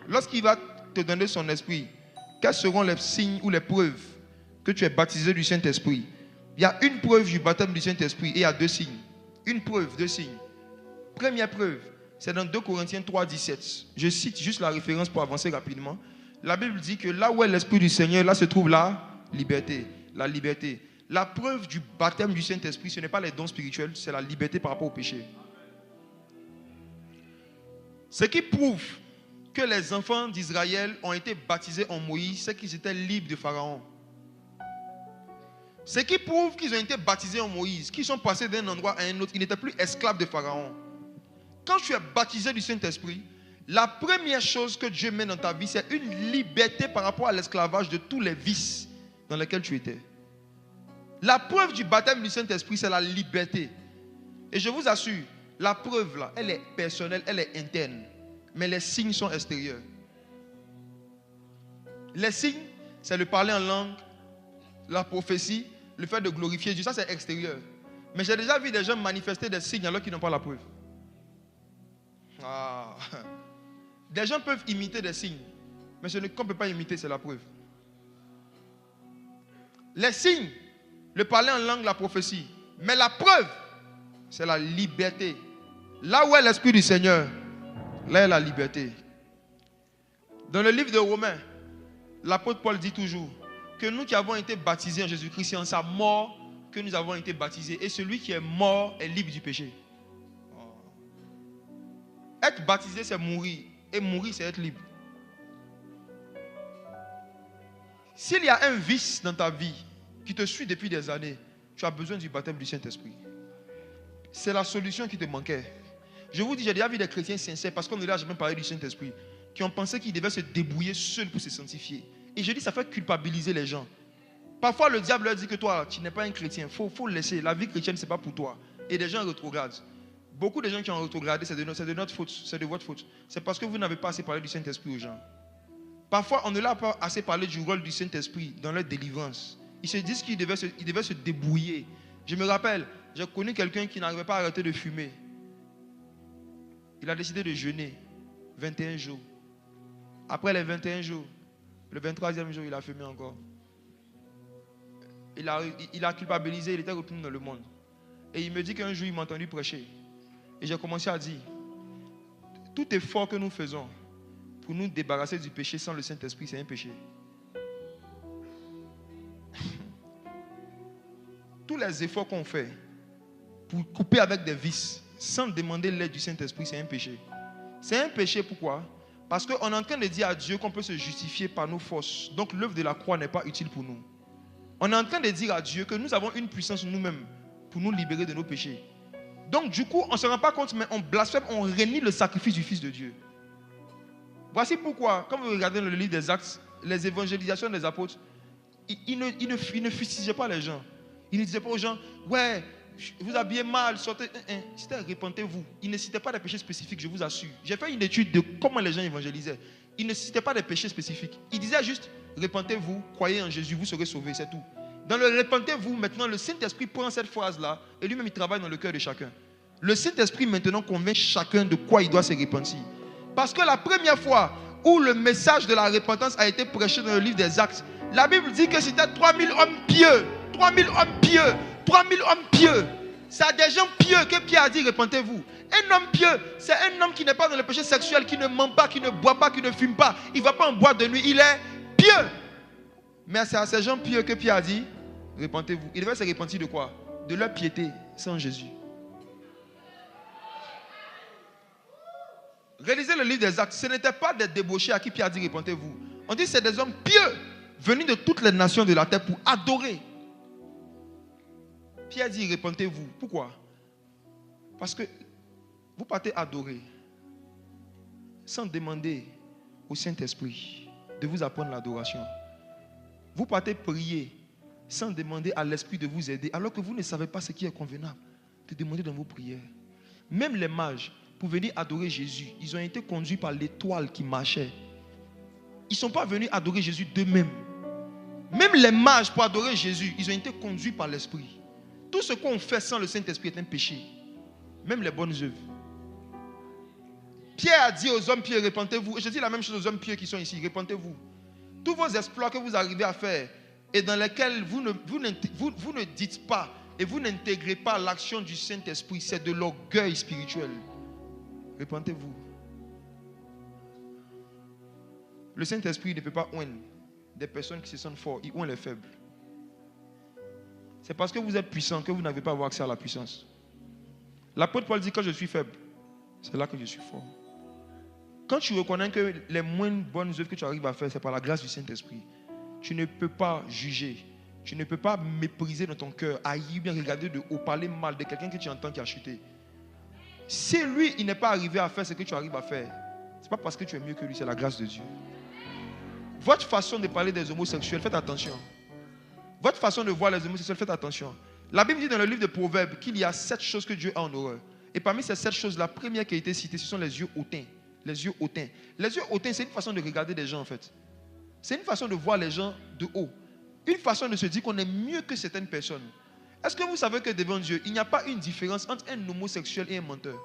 lorsqu'il va te donner son esprit, quels seront les signes ou les preuves que tu es baptisé du Saint-Esprit? Il y a une preuve du baptême du Saint-Esprit et il y a deux signes. Une preuve, deux signes. Première preuve, c'est dans 2 Corinthiens 3, 17. Je cite juste la référence pour avancer rapidement. La Bible dit que là où est l'Esprit du Seigneur, là se trouve la liberté. La liberté. La preuve du baptême du Saint-Esprit, ce n'est pas les dons spirituels, c'est la liberté par rapport au péché. Ce qui prouve que les enfants d'Israël ont été baptisés en Moïse, c'est qu'ils étaient libres de Pharaon. Ce qui prouve qu'ils ont été baptisés en Moïse, qu'ils sont passés d'un endroit à un autre, ils n'étaient plus esclaves de Pharaon. Quand tu es baptisé du Saint-Esprit, la première chose que Dieu met dans ta vie, c'est une liberté par rapport à l'esclavage de tous les vices dans lesquels tu étais. La preuve du baptême du Saint-Esprit, c'est la liberté. Et je vous assure, la preuve là, elle est personnelle, elle est interne. Mais les signes sont extérieurs. Les signes, c'est le parler en langue, la prophétie, le fait de glorifier Dieu. Ça, c'est extérieur. Mais j'ai déjà vu des gens manifester des signes alors qu'ils n'ont pas la preuve. Ah. Des gens peuvent imiter des signes. Mais ce qu'on ne peut pas imiter, c'est la preuve. Les signes, le parler en langue, la prophétie. Mais la preuve, c'est la liberté. Là où est l'Esprit du Seigneur, là est la liberté. Dans le livre de Romains, l'apôtre Paul dit toujours que nous qui avons été baptisés en Jésus-Christ, c'est en sa mort que nous avons été baptisés. Et celui qui est mort est libre du péché. Être baptisé, c'est mourir. Et mourir, c'est être libre. S'il y a un vice dans ta vie qui te suit depuis des années, tu as besoin du baptême du Saint-Esprit. C'est la solution qui te manquait. Je vous dis, j'ai déjà vu des chrétiens sincères, parce qu'on ne leur a jamais parlé du Saint-Esprit, qui ont pensé qu'ils devaient se débrouiller seuls pour se sanctifier. Et je dis, ça fait culpabiliser les gens. Parfois, le diable leur dit que toi, tu n'es pas un chrétien. Il faut le laisser. La vie chrétienne, ce n'est pas pour toi. Et des gens rétrogradent. Beaucoup de gens qui ont rétrogradé, c'est de notre faute. C'est de votre faute. C'est parce que vous n'avez pas assez parlé du Saint-Esprit aux gens. Parfois, on ne leur a pas assez parlé du rôle du Saint-Esprit dans leur délivrance. Ils se disent qu'ils devaient se débrouiller. Je me rappelle, j'ai connu quelqu'un qui n'arrivait pas à arrêter de fumer. Il a décidé de jeûner 21 jours. Après les 21 jours, le 23e jour, il a fumé encore. Il a culpabilisé, il était retourné dans le monde. Et il me dit qu'un jour, il m'a entendu prêcher. Et j'ai commencé à dire, tout effort que nous faisons pour nous débarrasser du péché sans le Saint-Esprit, c'est un péché. Tous les efforts qu'on fait pour couper avec des vices sans demander l'aide du Saint-Esprit, c'est un péché. C'est un péché pourquoi? Parce qu'on est en train de dire à Dieu qu'on peut se justifier par nos forces. Donc l'œuvre de la croix n'est pas utile pour nous. On est en train de dire à Dieu que nous avons une puissance nous-mêmes pour nous libérer de nos péchés. Donc du coup, on ne se rend pas compte, mais on blasphème, on renie le sacrifice du Fils de Dieu. Voici pourquoi, quand vous regardez le livre des Actes, les évangélisations des apôtres, ils ne fustigeaient pas les gens. Ils ne disaient pas aux gens, ouais, vous habillez mal, sortez. C'était repentez-vous. Ils ne citaient pas des péchés spécifiques, je vous assure. J'ai fait une étude de comment les gens évangélisaient. Ils ne citaient pas des péchés spécifiques. Ils disaient juste, repentez-vous, croyez en Jésus, vous serez sauvés, c'est tout. Dans le repentez-vous, maintenant, le Saint-Esprit prend cette phrase-là et lui-même, il travaille dans le cœur de chacun. Le Saint-Esprit, maintenant, convainc chacun de quoi il doit se repentir. Parce que la première fois où le message de la repentance a été prêché dans le livre des Actes, la Bible dit que c'était 3000 hommes pieux. 3000 hommes pieux. 3000 hommes pieux. C'est à des gens pieux que Pierre a dit repentez-vous. Un homme pieux, c'est un homme qui n'est pas dans le péché sexuel, qui ne ment pas, qui ne boit pas, qui ne fume pas. Il ne va pas en boîte de nuit, il est pieux. Mais c'est à ces gens pieux que Pierre a dit repentez-vous. Ils devaient se repentir de quoi? De leur piété sans Jésus. Réalisez le livre des Actes. Ce n'était pas des débauchés à qui Pierre a dit repentez-vous. On dit que c'est des hommes pieux venus de toutes les nations de la terre pour adorer. Pierre dit repentez-vous. Pourquoi? Parce que vous partez adorer sans demander au Saint-Esprit de vous apprendre l'adoration. Vous partez prier sans demander à l'Esprit de vous aider alors que vous ne savez pas ce qui est convenable de demander dans vos prières. Même les mages, pour venir adorer Jésus, ils ont été conduits par l'étoile qui marchait. Ils ne sont pas venus adorer Jésus d'eux-mêmes. Même les mages, pour adorer Jésus, ils ont été conduits par l'Esprit. Tout ce qu'on fait sans le Saint-Esprit est un péché. Même les bonnes œuvres. Pierre a dit aux hommes pieux, répentez-vous. Et je dis la même chose aux hommes pieux qui sont ici, répentez-vous. Tous vos exploits que vous arrivez à faire et dans lesquels vous ne dites pas et vous n'intégrez pas l'action du Saint-Esprit, c'est de l'orgueil spirituel. Répentez-vous. Le Saint-Esprit ne peut pas oindre des personnes qui se sentent forts, il oint les faibles. C'est parce que vous êtes puissant que vous n'avez pas avoir accès à la puissance. L'apôtre Paul dit quand je suis faible, c'est là que je suis fort. Quand tu reconnais que les moins bonnes œuvres que tu arrives à faire, c'est par la grâce du Saint-Esprit, tu ne peux pas juger, tu ne peux pas mépriser dans ton cœur, haïr, bien regarder de haut, parler mal de quelqu'un que tu entends qui a chuté. Si lui, il n'est pas arrivé à faire ce que tu arrives à faire, ce n'est pas parce que tu es mieux que lui, c'est la grâce de Dieu. Votre façon de parler des homosexuels, faites attention. Votre façon de voir les homosexuels, faites attention. La Bible dit dans le livre de Proverbes qu'il y a 7 choses que Dieu a en horreur. Et parmi ces 7 choses, la première qui a été citée, ce sont les yeux hautains. Les yeux hautains. Les yeux hautains, c'est une façon de regarder des gens en fait. C'est une façon de voir les gens de haut. Une façon de se dire qu'on est mieux que certaines personnes. Est-ce que vous savez que devant Dieu, il n'y a pas une différence entre un homosexuel et un menteur?